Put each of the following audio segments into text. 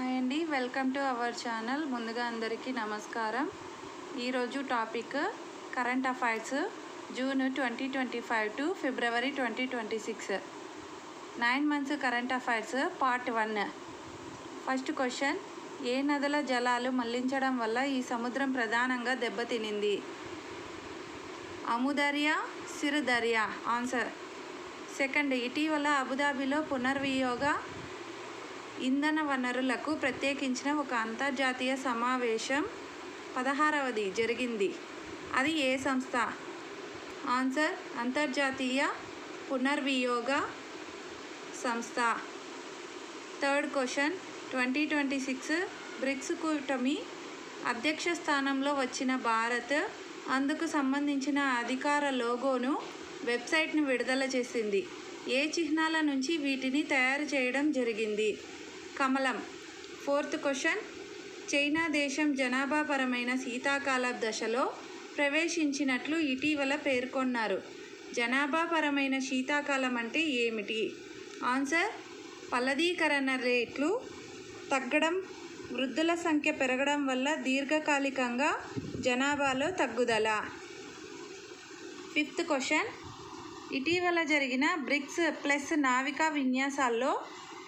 Hi అండి, welcome to our channel. ముందుగా అందరికీ నమస్కారం. ఈరోజు topic current affairs June 2025 to February 2026 9 months current affairs part 1. First question, ఏ నదుల జలాలు మళ్లించడం వల్ల ఈ సముద్రం ప్రధానంగా దెబ్బతినింది? అముదర్యా, సిర్ దర్యా. ఆన్సర్. సెకండ్, ఇటీవల అబుదాబిలో పునర్వినియోగ ఇంధన వనరులకు ప్రత్యేకించిన ఒక అంతర్జాతీయ సమావేశం 16వది జరిగింది. అది ఏ సంస్థ? ఆన్సర్, అంతర్జాతీయ పునర్వినియోగ సంస్థ. థర్డ్ క్వశ్చన్, 2026 బ్రిక్స్ కూటమి అధ్యక్ష స్థానంలో వచ్చిన భారత్ అందుకు సంబంధించిన అధికార లోగోను, వెబ్సైట్ను విడుదల చేసింది. ఏ చిహ్నాల నుంచి వీటిని తయారు చేయడం జరిగింది? కమలం. ఫోర్త్ క్వశ్చన్, చైనా దేశం జనాభాపరమైన శీతాకాల దశలో ప్రవేశించినట్లు ఇటీవల పేర్కొన్నారు. జనాభాపరమైన శీతాకాలం అంటే ఏమిటి? ఆన్సర్, ఫలదీకరణ రేట్లు తగ్గడం, వృద్ధుల సంఖ్య పెరగడం వల్ల దీర్ఘకాలికంగా జనాభాలో తగ్గుదల. ఫిఫ్త్ క్వశ్చన్, ఇటీవల జరిగిన బ్రిక్స్ ప్లస్ నావికా విన్యాసాల్లో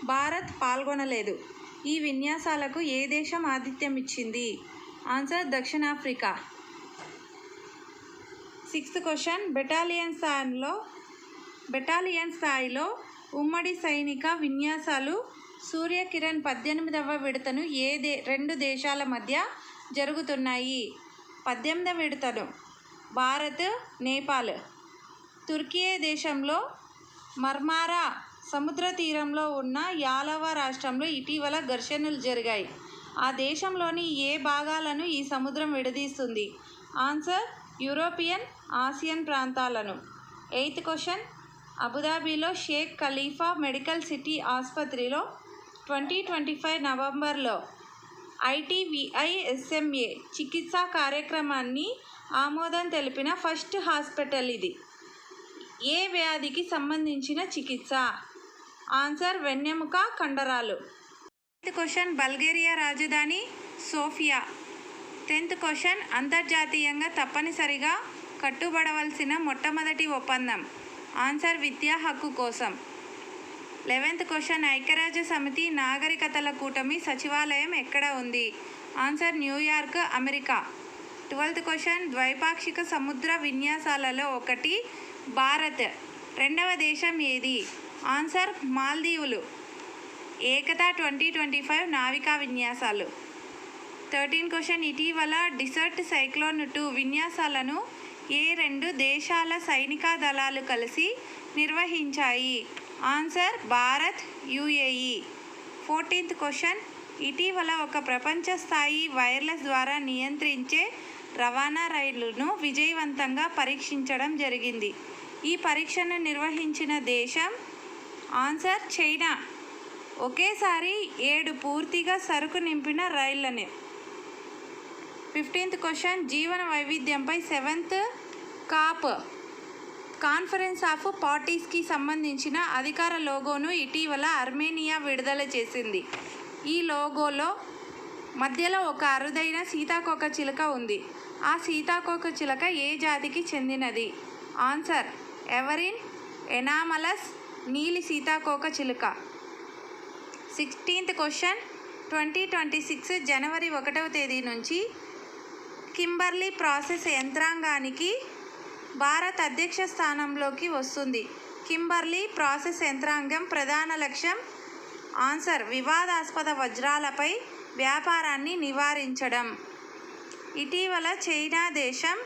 భారత్ పాల్గొనలేదు. ఈ విన్యాసాలకు ఏ దేశం ఆతిథ్యం ఇచ్చింది? ఆన్సర్, దక్షిణాఫ్రికా. సిక్స్త్ క్వశ్చన్, బెటాలియన్ స్థాయిలో ఉమ్మడి సైనిక విన్యాసాలు సూర్యకిరణ్ 18వ విడతను రెండు దేశాల మధ్య జరుగుతున్నాయి? 18వ విడతను భారత్, నేపాల్. తుర్కియే దేశంలో మార్మారా సముద్ర తీరంలో ఉన్న యాలవ రాష్ట్రంలో ఇటీవల ఘర్షణలు జరిగాయి. ఆ దేశంలోని ఏ భాగాలను ఈ సముద్రం విడదీస్తుంది? ఆన్సర్, యూరోపియన్, ఆసియన్ ప్రాంతాలను. ఎయిత్ క్వశ్చన్, అబుదాబిలో షేక్ ఖలీఫా మెడికల్ సిటీ ఆసుపత్రిలో 2025 నవంబర్లో ITVISMA చికిత్సా కార్యక్రమాన్ని ఆమోదం తెలిపిన ఫస్ట్ హాస్పిటల్ ఇది. ఏ వ్యాధికి సంబంధించిన చికిత్స? ఆన్సర్, వెన్నెముక కండరాలు. 8th క్వశ్చన్, బల్గేరియా రాజధాని సోఫియా. 10th క్వశ్చన్, అంతర్జాతీయంగా తప్పనిసరిగా కట్టుబడవలసిన మొట్టమొదటి ఒప్పందం? ఆన్సర్, విద్యా హక్కు కోసం. 11th క్వశ్చన్, ఐక్యరాజ్య సమితి నాగరికతల కూటమి సచివాలయం ఎక్కడ ఉంది? Answer, New York, America. 12th question, ద్వైపాక్షిక సముద్ర విన్యాసాలలో ఒకటి భారత్. రెండవ దేశం ఏది? ఆన్సర్, మాల్దీవులు. ఏకతా 2025 నావికా విన్యాసాలు. 13th క్వశ్చన్, ఇటీవల డిసర్ట్ సైక్లోన్ 2 విన్యాసాలను ఏ రెండు దేశాల సైనిక దళాలు కలిసి నిర్వహించాయి? Answer, Bharat, UAE. 14th question, ఇటీవల ఒక ప్రపంచ స్థాయి వైర్లెస్ ద్వారా నియంత్రించే రవాణా రైలును విజయవంతంగా పరీక్షించడం జరిగింది. ఈ పరీక్షను నిర్వహించిన దేశం? Answer, China. ఒకేసారి 7 పూర్తిగా సరుకు నింపిన రైళ్లని. 15th క్వశ్చన్, జీవన వైవిధ్యంపై 7th కాప్ కాన్ఫరెన్స్ ఆఫ్ పార్టీస్కి సంబంధించిన అధికార లోగోను ఇటీవల అర్మేనియా విడుదల చేసింది. ఈ లోగోలో మధ్యలో ఒక అరుదైన సీతాకోక చిలుక ఉంది. ఆ సీతాకోక చిలుక ఏ జాతికి చెందినది? ఆన్సర్, ఎవరిన్ ఎనామలస్ నీలి సీతాకోక చిలుక. 16th క్వశ్చన్, 2026 జనవరి 1వ తేదీ నుంచి కింబర్లీ ప్రాసెస్ యంత్రాంగానికి భారత్ అధ్యక్ష స్థానంలోకి వస్తుంది. కింబర్లీ ప్రాసెస్ యంత్రాంగం ప్రధాన లక్ష్యం? ఆన్సర్, వివాదాస్పద వజ్రాలపై వ్యాపారాన్ని నివారించడం. ఇటీవల చైనా దేశం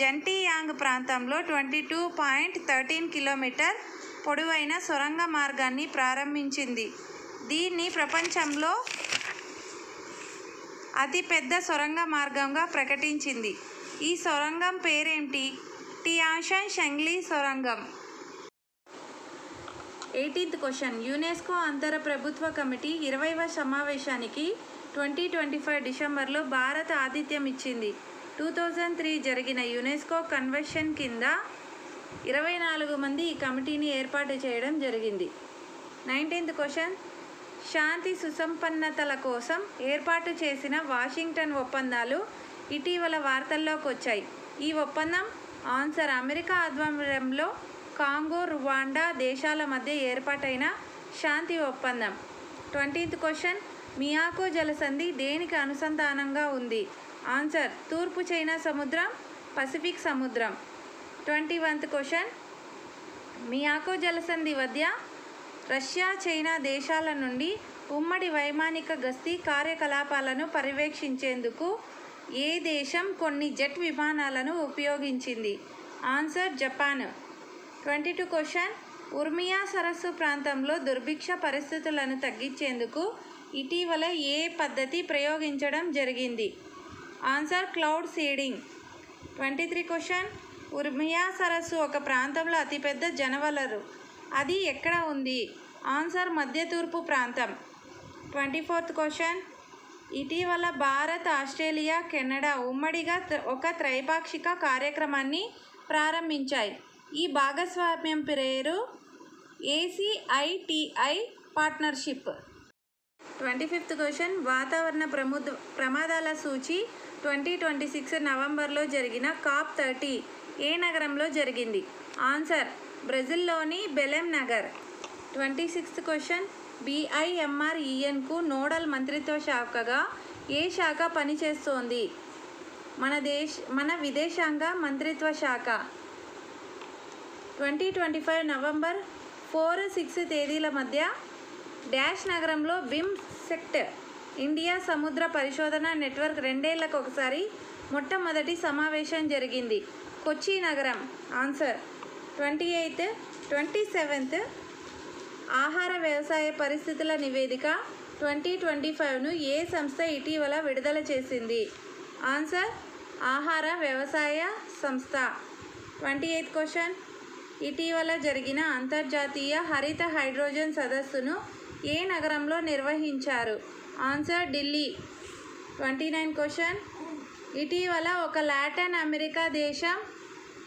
జంటియాంగ్ ప్రాంతంలో 22.13 కిలోమీటర్ పొడవైన సొరంగ మార్గాన్ని ప్రారంభించింది. దీన్ని ప్రపంచంలో అతిపెద్ద సొరంగ మార్గంగా ప్రకటించింది. ఈ సొరంగం పేరేంటి? టియాన్షాన్ షెంగ్లీ సొరంగం. 18th క్వశ్చన్, యునెస్కో అంతర ప్రభుత్వ కమిటీ 20వ సమావేశానికి 2025 డిసెంబర్లో భారత్ ఆతిథ్యం ఇచ్చింది. 2003 జరిగిన యునెస్కో కన్వెన్షన్ కింద 24 మంది ఈ కమిటీని ఏర్పాటు చేయడం జరిగింది. 19th క్వశ్చన్, శాంతి సుసంపన్నతల కోసం ఏర్పాటు చేసిన వాషింగ్టన్ ఒప్పందాలు ఇటీవల వార్తల్లోకి వచ్చాయి. ఈ ఒప్పందం ఆన్సర్ అమెరికా ఆధ్వర్యంలో కాంగో, రువాండా దేశాల మధ్య ఏర్పాటైన శాంతి ఒప్పందం. 20th క్వశ్చన్, మియాకో జలసంధి దేనికి అనుసంధానంగా ఉంది? ఆన్సర్ తూర్పు చైనా సముద్రం, పసిఫిక్ సముద్రం. 21th క్వశ్చన్, మియాకో జలసంధి మధ్య రష్యా, చైనా దేశాల నుండి ఉమ్మడి వైమానిక గస్తీ కార్యకలాపాలను పర్యవేక్షించేందుకు ఏ దేశం కొన్ని జెట్ విమానాలను ఉపయోగించింది? Answer Japan. 22 క్వశ్చన్, ఉర్మియా సరస్సు ప్రాంతంలో దుర్భిక్ష పరిస్థితులను తగ్గించేందుకు ఇటీవల ఏ పద్ధతి ప్రయోగించడం జరిగింది? Answer cloud seeding. 23 question, Urmia సరస్సు ఒక ప్రాంతంలో అతిపెద్ద జనవనరు. అది ఎక్కడ ఉంది? ఆన్సర్ మధ్య తూర్పు ప్రాంతం. 24th క్వశ్చన్, ఇటీవల భారత్, ఆస్ట్రేలియా, కెనడా ఉమ్మడిగా ఒక త్రైపాక్షిక కార్యక్రమాన్ని ప్రారంభించాయి. ఈ భాగస్వామ్యం పేరు ACITI పార్ట్నర్షిప్. 25th క్వశ్చన్, వాతావరణ ప్రమాదాల సూచి 2026 నవంబర్లో జరిగిన COP30 ఏ నగరంలో జరిగింది? ఆన్సర్ బ్రెజిల్లోని బెలెం నగర్. 26th క్వశ్చన్, BIMRENకు నోడల్ మంత్రిత్వ శాఖగా ఏ శాఖ పనిచేస్తోంది? మన విదేశాంగ మంత్రిత్వ శాఖ. 2025 నవంబర్ 4-6 తేదీల మధ్య డాష్ నగరంలో బిమ్స్టెక్ ఇండియా సముద్ర పరిశోధన నెట్వర్క్ 2 ఏళ్లకు ఒకసారి మొట్టమొదటి సమావేశం జరిగింది. కొచ్చి నగరం. Answer 28th. 27th, ఆహార వ్యవసాయ పరిస్థితుల నివేదిక 2025ను ఏ సంస్థ ఇటీవల విడుదల చేసింది? ఆన్సర్ ఆహార వ్యవసాయ సంస్థ. 28th క్వశ్చన్, ఇటీవల జరిగిన అంతర్జాతీయ హరిత హైడ్రోజన్ సదస్సును ఏ నగరంలో నిర్వహించారు? ఆన్సర్ ఢిల్లీ. 29th క్వశ్చన్, ఇటీవల ఒక లాటిన్ అమెరికా దేశం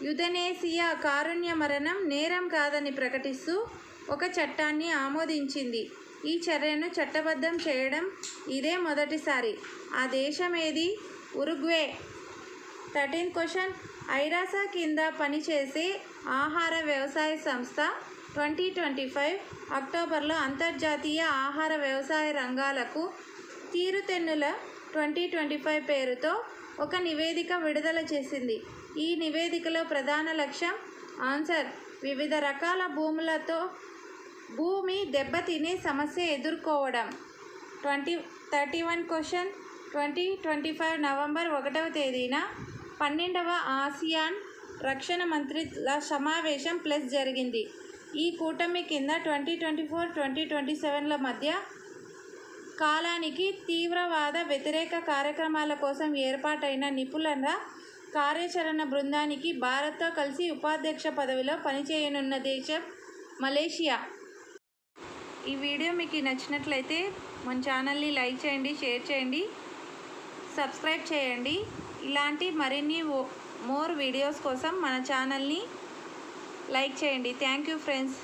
యుథనేసియా కారుణ్య మరణం నేరం కాదని ప్రకటిస్తూ ఒక చట్టాన్ని ఆమోదించింది. ఈ చర్యను చట్టబద్ధం చేయడం ఇదే మొదటిసారి. ఆ దేశం ఏది? ఉరుగ్వే. 13th క్వశ్చన్, ఐరాసా కింద పనిచేసే ఆహార వ్యవసాయ సంస్థ 2025 అక్టోబర్లో అంతర్జాతీయ ఆహార వ్యవసాయ రంగాలకు తీరుతెన్నుల 2025 పేరుతో ఒక నివేదిక విడుదల చేసింది. ఈ నివేదికలో ప్రధాన లక్ష్యం ఆన్సర్ వివిధ రకాల భూమి దెబ్బతినే సమస్య ఎదుర్కోవడం. 31 క్వశ్చన్, 2025 నవంబర్ 1వ తేదీన 12వ ఆసియాన్ రక్షణ మంత్రుల సమావేశం ప్లస్ జరిగింది. ఈ కూటమి కింద 2024-2027ల మధ్య కాలానికి తీవ్రవాద వ్యతిరేక కార్యక్రమాల కోసం ఏర్పాటైన నిపుణుల కార్యాచరణ బృందానికి భారత్తో కలిసి ఉపాధ్యక్ష పదవిలో పనిచేయనున్న దేశం మలేషియా. ఈ వీడియో మీకు నచ్చినట్లయితే మన ఛానల్ని లైక్ చేయండి, షేర్ చేయండి, సబ్స్క్రైబ్ చేయండి. ఇలాంటి మరిన్ని మోర్ వీడియోస్ కోసం మన ఛానల్ని లైక్ చేయండి. Thank you friends.